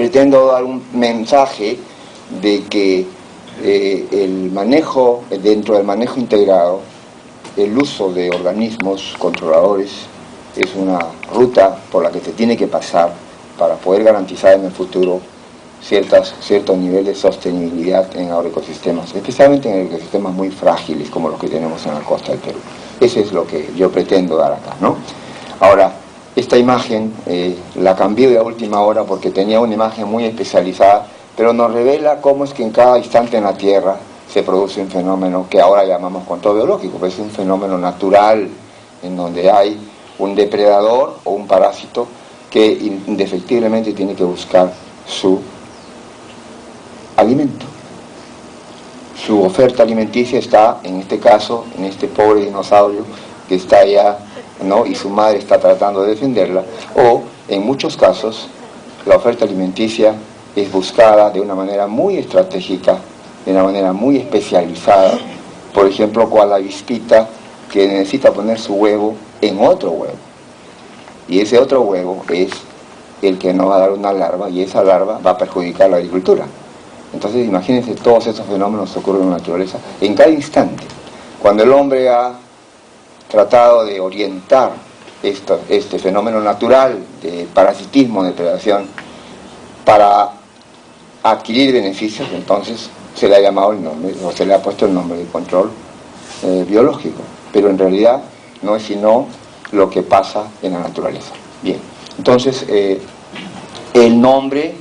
pretendo dar un mensaje de que el manejo, dentro del manejo integrado, el uso de organismos controladores es una ruta por la que se tiene que pasar para poder garantizar en el futuro ciertos niveles de sostenibilidad en agroecosistemas, especialmente en ecosistemas muy frágiles como los que tenemos en la costa del Perú. Eso es lo que yo pretendo dar acá, ¿no? Ahora, esta imagen la cambié de última hora porque tenía una imagen muy especializada, pero nos revela cómo es que en cada instante en la Tierra se produce un fenómeno que ahora llamamos control biológico, pues es un fenómeno natural en donde hay un depredador o un parásito que indefectiblemente tiene que buscar su alimento. Su oferta alimenticia está, en este caso, en este pobre dinosaurio que está allá, ¿no? Y su madre está tratando de defenderla, o en muchos casos la oferta alimenticia es buscada de una manera muy estratégica, de una manera muy especializada, por ejemplo, cual la avispita que necesita poner su huevo en otro huevo, y ese otro huevo es el que nos va a dar una larva, y esa larva va a perjudicar la agricultura. Entonces imagínense, todos esos fenómenos ocurren en la naturaleza en cada instante. Cuando el hombre ha tratado de orientar este fenómeno natural de parasitismo, de depredación, para adquirir beneficios, entonces se le ha llamado el nombre, o se le ha puesto el nombre de control biológico, pero en realidad no es sino lo que pasa en la naturaleza. Bien, entonces el nombre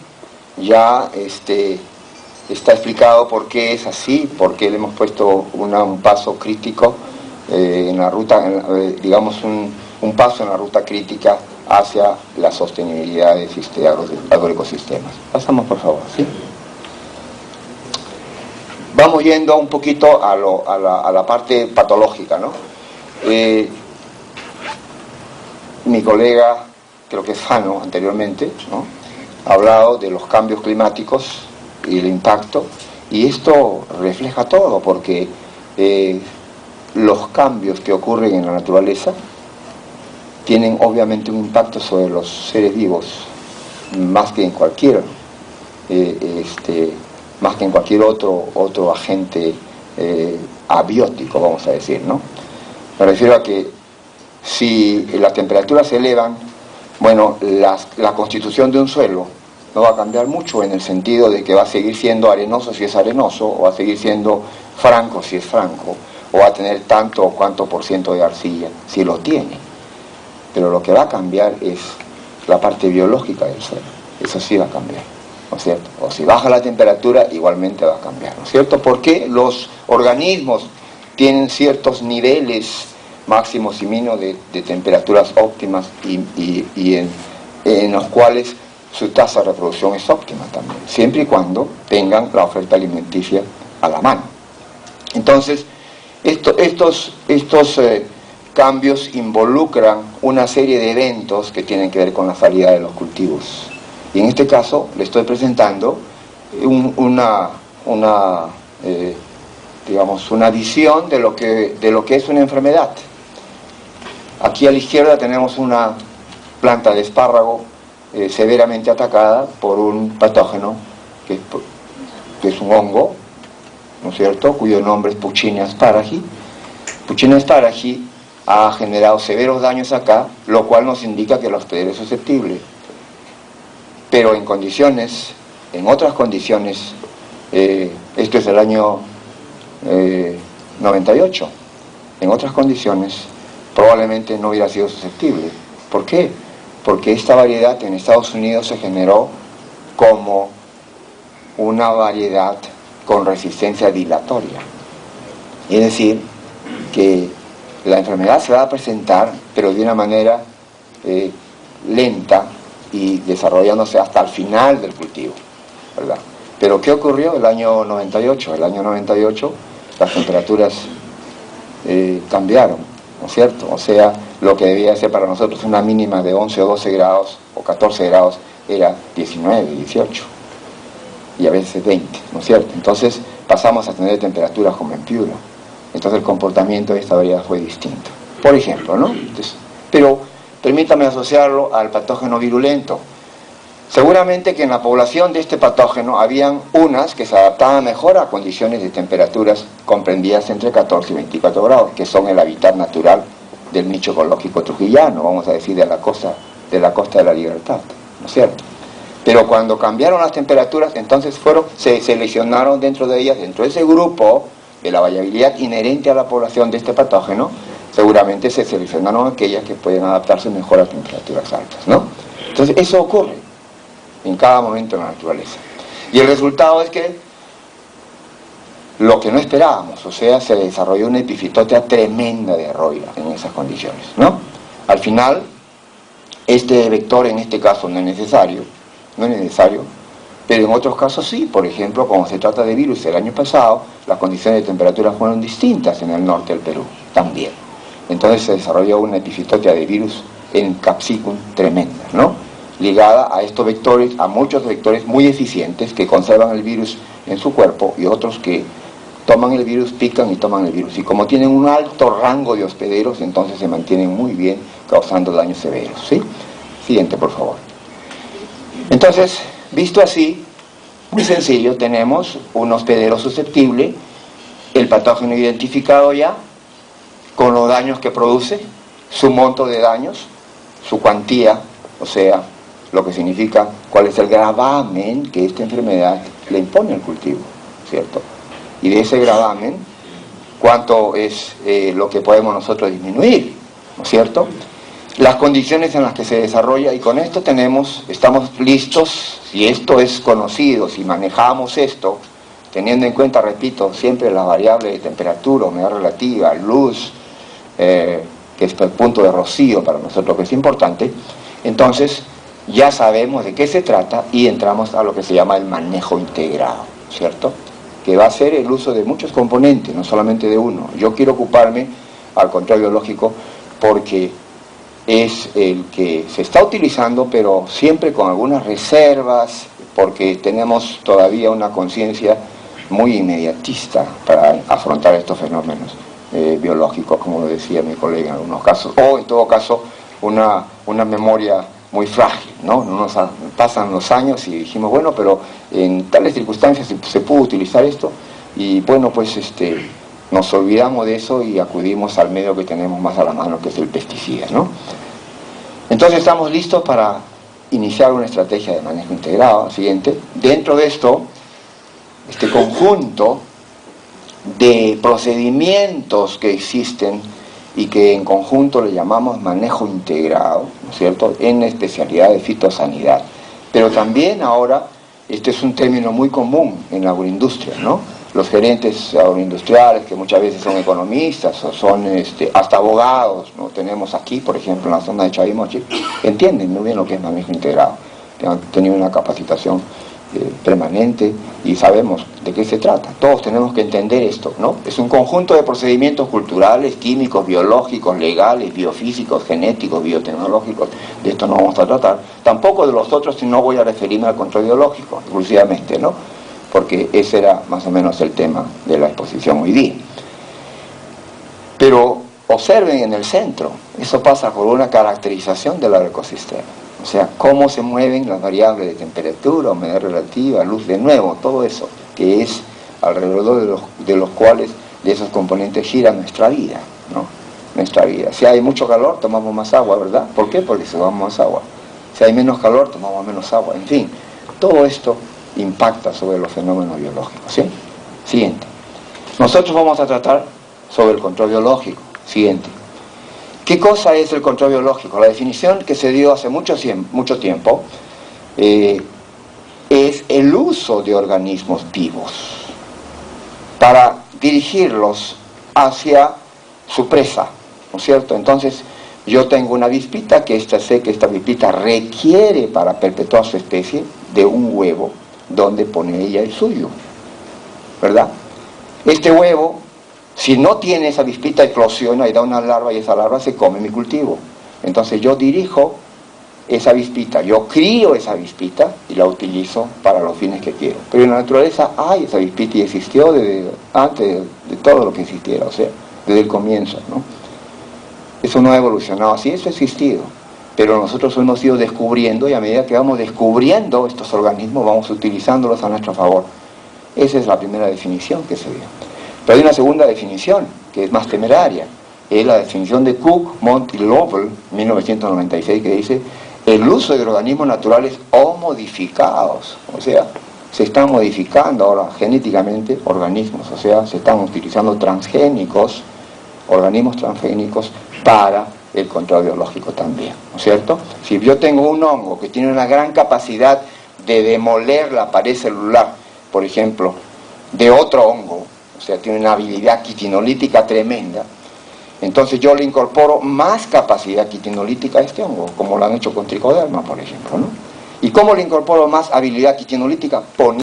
ya está explicado por qué es así, por qué le hemos puesto un paso crítico en la ruta, digamos un paso en la ruta crítica hacia la sostenibilidad de agroecosistemas. Pasamos, por favor, ¿sí? Vamos yendo un poquito a la parte patológica, ¿no? Mi colega, creo que es Fano anteriormente, ¿no?, ha hablado de los cambios climáticos y el impacto, y esto refleja todo, porque los cambios que ocurren en la naturaleza tienen obviamente un impacto sobre los seres vivos, más que en cualquier otro agente abiótico, vamos a decir, ¿no? Me refiero a que si las temperaturas se elevan, bueno, la constitución de un suelo no va a cambiar mucho, en el sentido de que va a seguir siendo arenoso si es arenoso, o va a seguir siendo franco si es franco, o va a tener tanto o cuánto por ciento de arcilla, si lo tiene. Pero lo que va a cambiar es la parte biológica del suelo. Eso sí va a cambiar, ¿no es cierto? O si baja la temperatura, igualmente va a cambiar, ¿no es cierto? Porque los organismos tienen ciertos niveles máximos y mínimos de temperaturas óptimas y en los cuales su tasa de reproducción es óptima también, siempre y cuando tengan la oferta alimenticia a la mano. Entonces, estos cambios involucran una serie de eventos que tienen que ver con la salida de los cultivos. Y en este caso le estoy presentando una visión de lo que es una enfermedad. Aquí a la izquierda tenemos una planta de espárrago severamente atacada por un patógeno que es un hongo, ¿no es cierto?, cuyo nombre es Puccinia asparagi. Puccinia asparagi ha generado severos daños acá, lo cual nos indica que la hospedera es susceptible. Pero en otras condiciones, esto es del año 98, en otras condiciones probablemente no hubiera sido susceptible. ¿Por qué? Porque esta variedad en Estados Unidos se generó como una variedad con resistencia dilatoria. Es decir, que la enfermedad se va a presentar, pero de una manera lenta y desarrollándose hasta el final del cultivo, ¿verdad? Pero ¿qué ocurrió el año 98? El año 98 las temperaturas cambiaron, ¿no es cierto? O sea, lo que debía ser para nosotros una mínima de 11 o 12 grados o 14 grados era 19, 18 y a veces 20, ¿no es cierto? Entonces pasamos a tener temperaturas como en Piura. Entonces el comportamiento de esta variedad fue distinto, por ejemplo, ¿no? Entonces, pero permítame asociarlo al patógeno virulento. Seguramente que en la población de este patógeno habían unas que se adaptaban mejor a condiciones de temperaturas comprendidas entre 14 y 24 grados, que son el hábitat natural del nicho ecológico trujillano, vamos a decir, de la costa de la Libertad, ¿no es cierto? Pero cuando cambiaron las temperaturas, entonces se seleccionaron dentro de ellas, dentro de ese grupo de la variabilidad inherente a la población de este patógeno, seguramente se seleccionaron aquellas que pueden adaptarse mejor a temperaturas altas, ¿no? Entonces eso ocurre en cada momento en la naturaleza. Y el resultado es que lo que no esperábamos, o sea, se desarrolló una epifitotea tremenda de arroyo en esas condiciones, ¿no? Al final, este vector en este caso no es necesario, pero en otros casos sí. Por ejemplo, cuando se trata de virus el año pasado, las condiciones de temperatura fueron distintas en el norte del Perú, también. Entonces se desarrolló una epifitotea de virus en Capsicum tremenda, ¿no? Ligada a estos vectores, a muchos vectores muy eficientes que conservan el virus en su cuerpo y otros que toman el virus, pican y toman el virus. Y como tienen un alto rango de hospederos, entonces se mantienen muy bien, causando daños severos, ¿sí? Siguiente, por favor. Entonces, visto así, muy sencillo, tenemos un hospedero susceptible, el patógeno identificado ya, con los daños que produce, su monto de daños, su cuantía, o sea, lo que significa cuál es el gravamen que esta enfermedad le impone al cultivo, ¿cierto? Y de ese gravamen, cuánto es lo que podemos nosotros disminuir, ¿no es cierto? Las condiciones en las que se desarrolla, y con esto estamos listos, si esto es conocido, si manejamos esto, teniendo en cuenta, repito, siempre las variables de temperatura, humedad relativa, luz, que es el punto de rocío para nosotros que es importante, entonces ya sabemos de qué se trata y entramos a lo que se llama el manejo integrado, ¿cierto? Que va a ser el uso de muchos componentes, no solamente de uno. Yo quiero ocuparme al control biológico porque es el que se está utilizando, pero siempre con algunas reservas, porque tenemos todavía una conciencia muy inmediatista para afrontar estos fenómenos biológicos, como lo decía mi colega en algunos casos, o en todo caso una memoria muy frágil, ¿no? Pasan los años y dijimos, bueno, pero en tales circunstancias se pudo utilizar esto, y bueno, pues nos olvidamos de eso y acudimos al medio que tenemos más a la mano, que es el pesticida, ¿no? Entonces estamos listos para iniciar una estrategia de manejo integrado. Siguiente. Dentro de esto, este conjunto de procedimientos que existen y que en conjunto le llamamos manejo integrado, ¿no es cierto?, en la especialidad de fitosanidad. Pero también ahora, este es un término muy común en la agroindustria, ¿no? Los gerentes agroindustriales, que muchas veces son economistas o son hasta abogados, ¿no? Tenemos aquí, por ejemplo, en la zona de Chavimochi, entienden muy bien lo que es manejo integrado, que han tenido una capacitación permanente y sabemos de qué se trata. Todos tenemos que entender esto, ¿no? Es un conjunto de procedimientos culturales, químicos, biológicos, legales, biofísicos, genéticos, biotecnológicos. De esto no vamos a tratar. Tampoco de los otros, si no voy a referirme al control biológico, exclusivamente, ¿no? Porque ese era más o menos el tema de la exposición hoy día. Pero observen en el centro, eso pasa por una caracterización del ecosistema. O sea, cómo se mueven las variables de temperatura, humedad relativa, luz de nuevo, todo eso, que es alrededor de los cuales, de esos componentes gira nuestra vida, ¿no? Nuestra vida. Si hay mucho calor, tomamos más agua, ¿verdad? ¿Por qué? Porque tomamos más agua. Si hay menos calor, tomamos menos agua. En fin, todo esto impacta sobre los fenómenos biológicos, ¿sí? Siguiente. Nosotros vamos a tratar sobre el control biológico. Siguiente. ¿Qué cosa es el control biológico? La definición que se dio hace mucho tiempo es el uso de organismos vivos para dirigirlos hacia su presa, ¿no es cierto? Entonces, yo tengo una avispita que sé que esta avispita requiere para perpetuar su especie de un huevo donde pone ella el suyo, ¿verdad? Este huevo, si no tiene esa avispita, eclosiona y da una larva, y esa larva se come mi cultivo. Entonces yo dirijo esa avispita, yo crío esa avispita y la utilizo para los fines que quiero. Pero en la naturaleza hay esa avispita y existió desde antes de todo lo que existiera, o sea, desde el comienzo, ¿no? Eso no ha evolucionado así, eso ha existido. pero nosotros hemos ido descubriendo, y a medida que vamos descubriendo estos organismos, vamos utilizándolos a nuestro favor. Esa es la primera definición que se dio. Pero hay una segunda definición, que es más temeraria. Es la definición de Cook, Mont y Lovell, 1996, que dice: el uso de organismos naturales o modificados. O sea, se están modificando ahora genéticamente organismos, o sea, se están utilizando transgénicos, organismos transgénicos para el control biológico también, ¿no es cierto? Si yo tengo un hongo que tiene una gran capacidad de demoler la pared celular, por ejemplo, de otro hongo, o sea, tiene una habilidad quitinolítica tremenda, entonces yo le incorporo más capacidad quitinolítica a este hongo, como lo han hecho con tricoderma, por ejemplo, ¿no? ¿Y cómo le incorporo más habilidad quitinolítica? Poniendo